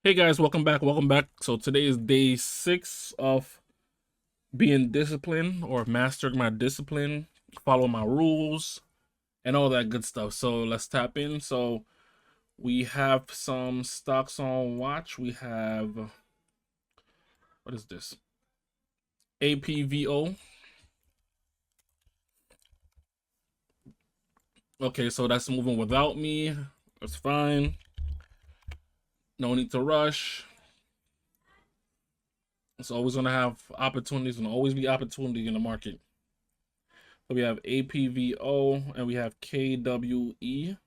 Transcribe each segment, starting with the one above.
Hey guys, welcome back. Welcome back. So today is day 6 of being disciplined or mastering my discipline, follow my rules, and all that good stuff. So let's tap in. So we have some stocks on watch. We have, what is this? APVO. Okay, so that's moving without me. That's fine. No need to rush. It's always going to have opportunities and always be opportunity in the market. So we have APVO and we have KWE.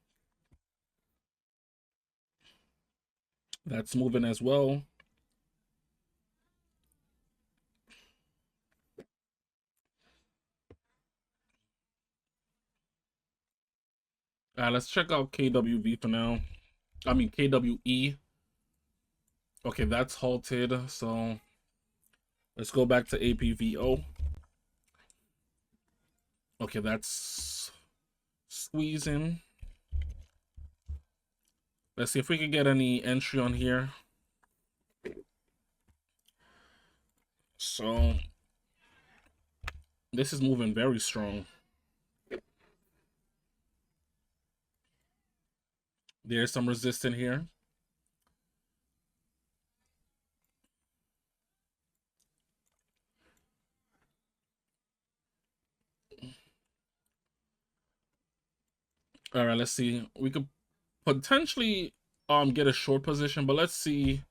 That's moving as well. Let's check out KWV for now. I mean KWE. Okay, that's halted. So let's go back to APVO. Okay, that's squeezing. Let's see if we can get any entry on here. So this is moving very strong. There's some resistance here. All right, let's see. We could potentially get a short position, but let's see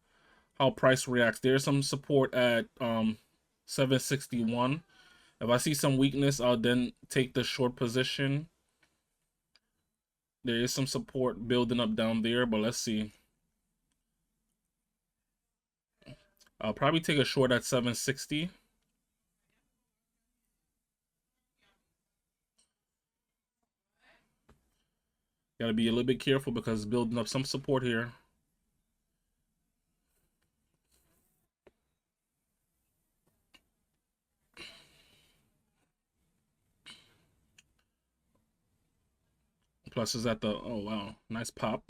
how price reacts. There's some support at 761. If I see some weakness, I'll then take the short position. There is some support building up down there, but let's see. I'll probably take a short at 760. Gotta be a little bit careful because it's building up some support here. Plus is at the, oh wow, nice pop.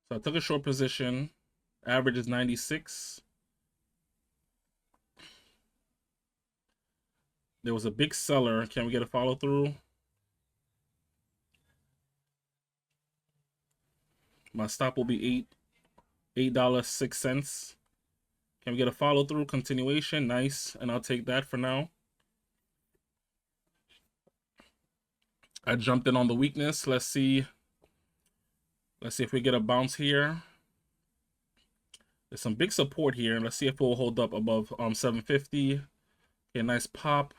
So I took a short position. Average is 96. There was a big seller. Can we get a follow through? My stop will be $8.06. Can we get a follow through? Continuation, nice. And I'll take that for now. I jumped in on the weakness. Let's see. Let's see if we get a bounce here. There's some big support here. Let's see if it will hold up above 750. Okay, nice pop.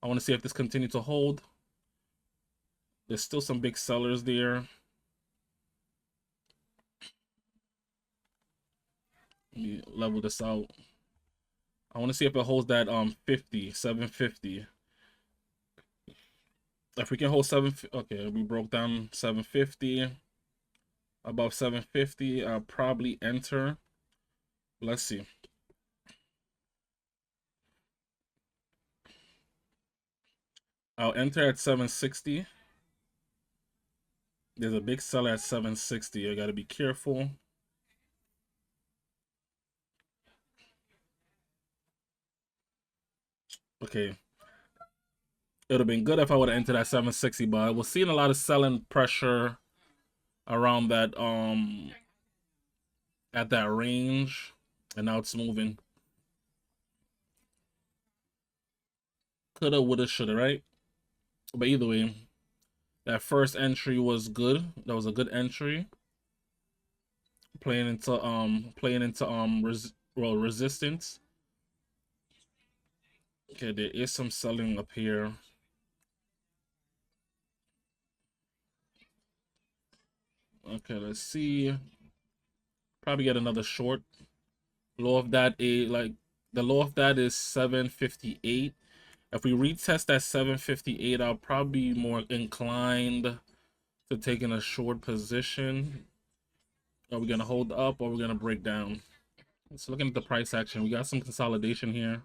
I want to see if this continues to hold. There's still some big sellers there. Let me level this out. I want to see if it holds that 750. If we can hold 750, okay, we broke down 750. Above 750, I'll probably enter. Let's see. I'll enter at 760. There's a big seller at 760. I gotta be careful. Okay. It would have been good if I would have entered at 760, but we're seeing a lot of selling pressure around that at that range, and now it's moving. Coulda, woulda, shoulda, right? But either way, that first entry was good. That was a good entry. Playing into resistance. Okay, there is some selling up here. Okay, let's see. Probably get another short. Low of that is like the low of that is 758. If we retest that 758, I'll probably be more inclined to taking a short position. Are we gonna hold up or are we gonna break down? So looking at the price action, we got some consolidation here.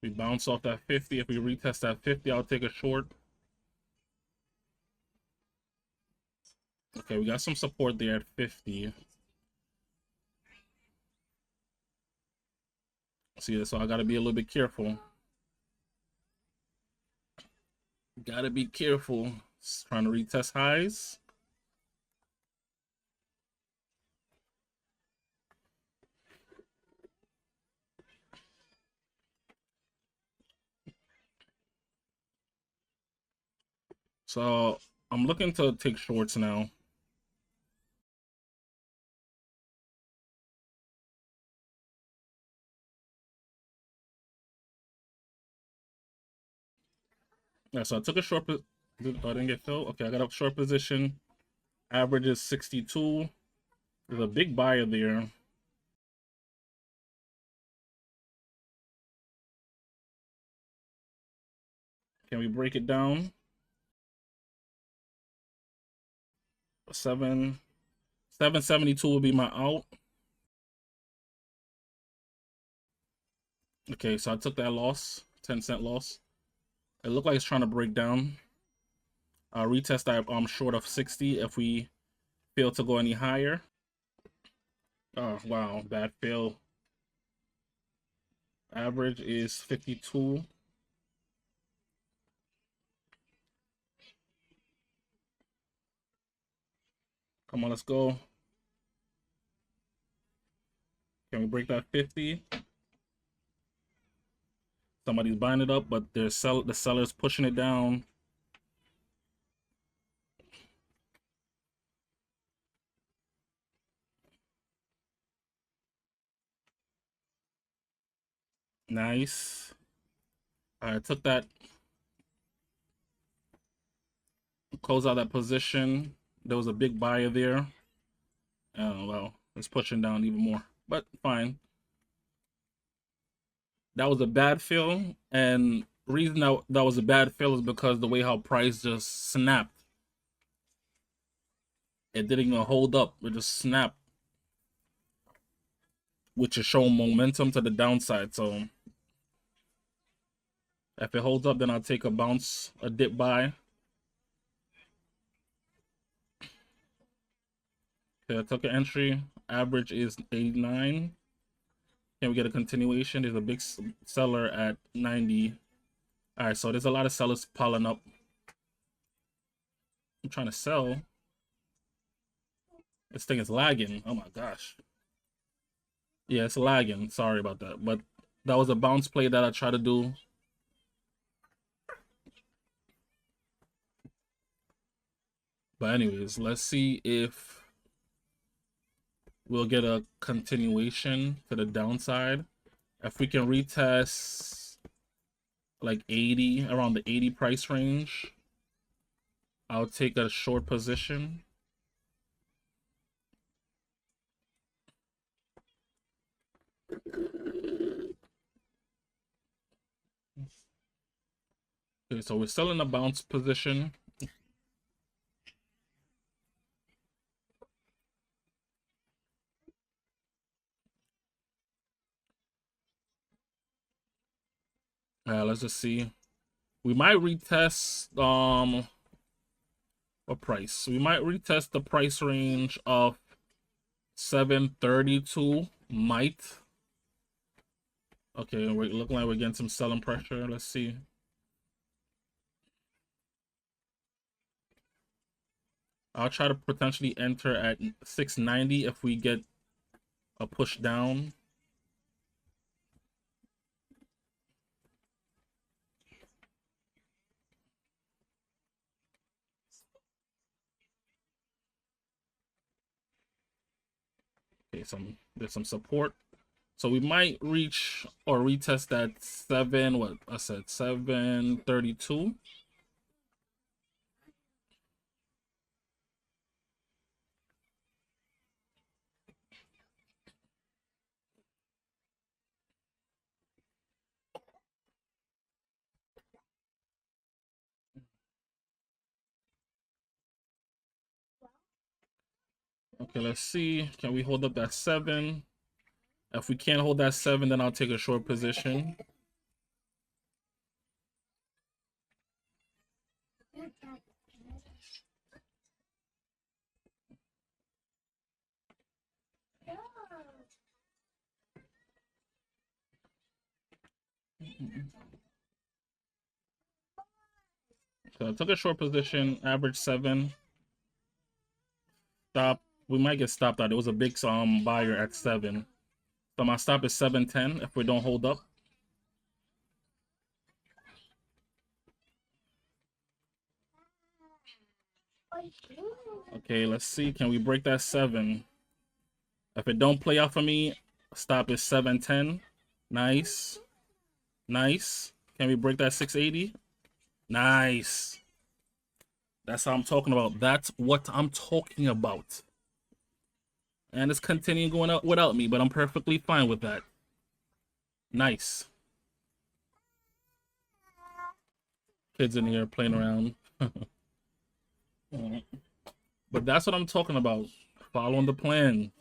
We bounce off that 50. If we retest that 50, I'll take a short. Okay, we got some support there at 50. See, so I gotta be a little bit careful. Gotta be careful. Just trying to retest highs. So I'm looking to take shorts now. Yeah, so I took a short. I didn't get filled. Okay, I got a short position. Average is 62. There's a big buyer there. Can we break it down? 772 will be my out. Okay, so I took that loss, 10-cent loss. It looked like it's trying to break down. I'll retest that short of 60 if we fail to go any higher. Oh wow, bad fail. Average is 52. Come on, let's go. Can we break that 50? Somebody's buying it up, but the seller's pushing it down. Nice. I took that, close out that position. There was a big buyer there. Oh, well, it's pushing down even more, but fine. That was a bad fill, and reason that was a bad fill is because the way how price just snapped. It didn't even hold up. It just snapped, which is showing momentum to the downside. So if it holds up, then I'll take a bounce, a dip buy. Okay, I took an entry. Average is 89. Can we get a continuation? There's a big seller at 90. All right, so there's a lot of sellers piling up. I'm trying to sell. This thing is lagging. Oh my gosh. Yeah, it's lagging. Sorry about that. But that was a bounce play that I tried to do. But anyways, let's see if we'll get a continuation to the downside. If we can retest like 80, around the 80 price range, I'll take a short position. Okay, so we're still in a bounce position. Let's just see. We might retest what price? We might retest the price range of 732. Might. Okay, we're looking like we're getting some selling pressure. Let's see. I'll try to potentially enter at 690 if we get a push down. Okay, there's some support. So we might reach or retest that 732. Okay, let's see. Can we hold up that 7? If we can't hold that 7, then I'll take a short position. So I took a short position, average 7. Stop. We might get stopped out. There was a big buyer at 7. So my stop is 710 if we don't hold up. Okay, let's see. Can we break that 7? If it don't play out for me, stop is 710. Nice. Nice. Can we break that 680? Nice. That's how I'm talking about. That's what I'm talking about. And it's continuing going out without me, but I'm perfectly fine with that. Nice. Kids in here playing around. But that's what I'm talking about. Following the plan.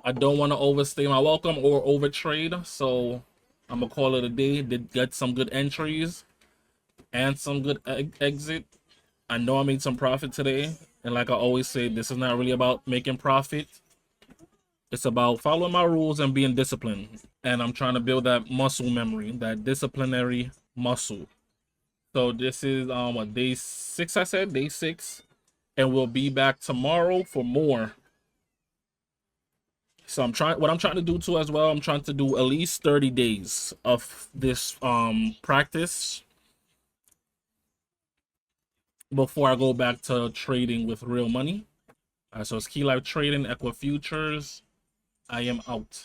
I don't want to overstay my welcome or overtrade, so I'm gonna call it a day. Did get some good entries and some good exit. I know I made some profit today, and like I always say, this is not really about making profit. It's about following my rules and being disciplined. And I'm trying to build that muscle memory, that disciplinary muscle. So this is what, day 6? I said day 6, and we'll be back tomorrow for more. So what I'm trying to do too as well, I'm trying to do at least 30 days of this practice before I go back to trading with real money. So it's Key Life Trading, Equa Futures. I am out.